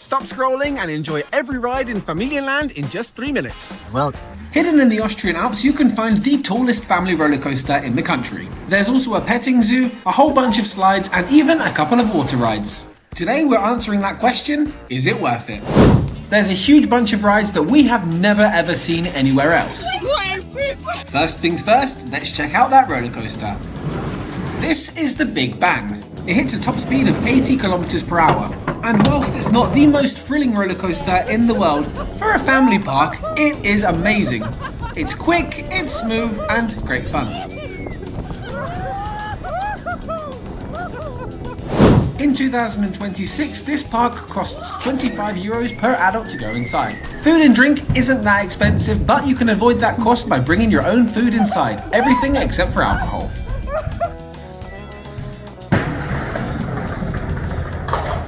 Stop scrolling and enjoy every ride in Familienland in just 3 minutes. Well, Hidden in the Austrian Alps, you can find the tallest family roller coaster in the country. There's also a petting zoo, a whole bunch of slides, and even a couple of water rides. Today we're answering that question, is it worth it? There's a huge bunch of rides that we have never ever seen anywhere else. What is this? First things first, let's check out that roller coaster. This is the Big Bang. It hits a top speed of 80 kilometers per hour. And whilst it's not the most thrilling roller coaster in the world, for a family park, it is amazing. It's quick, it's smooth, and great fun. In 2026, this park costs €25 per adult to go inside. Food and drink isn't that expensive, but you can avoid that cost by bringing your own food inside, everything except for alcohol.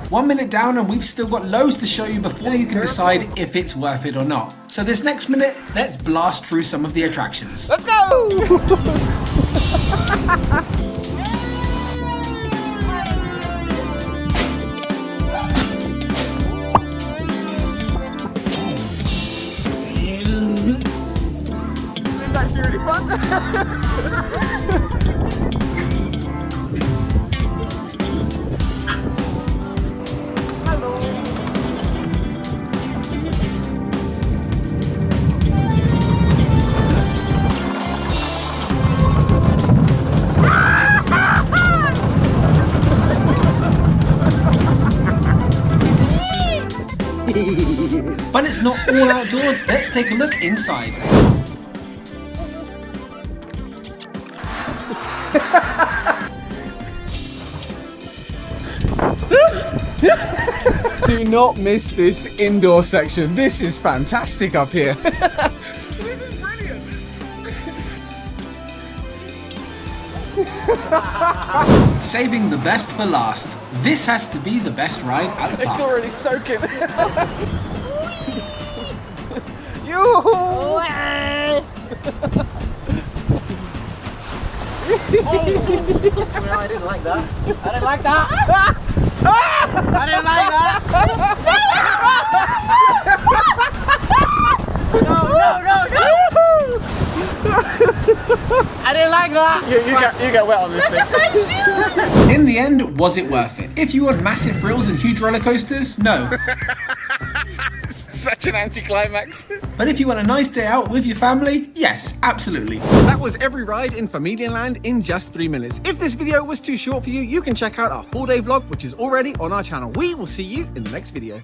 One minute down and we've still got loads to show you before you can decide if it's worth it or not. So this next minute, let's blast through some of the attractions. Let's go! It's actually really fun. But it's not all outdoors, let's take a look inside. do not miss this indoor section. This is fantastic up here. This is brilliant. Saving the best for last. This has to be the best ride at the It's park. already soaking. Yoo-hoo! I didn't like that. I didn't like that. I didn't like that. No. I didn't like that. You get wet on this thing. In the end, was it worth it? If you want massive thrills and huge roller coasters, no. Such an anticlimax. But if you want a nice day out with your family, yes, absolutely. That was every ride in Familienland in just 3 minutes. If this video was too short for you, you can check out our 4-day vlog, which is already on our channel. We will see you in the next video.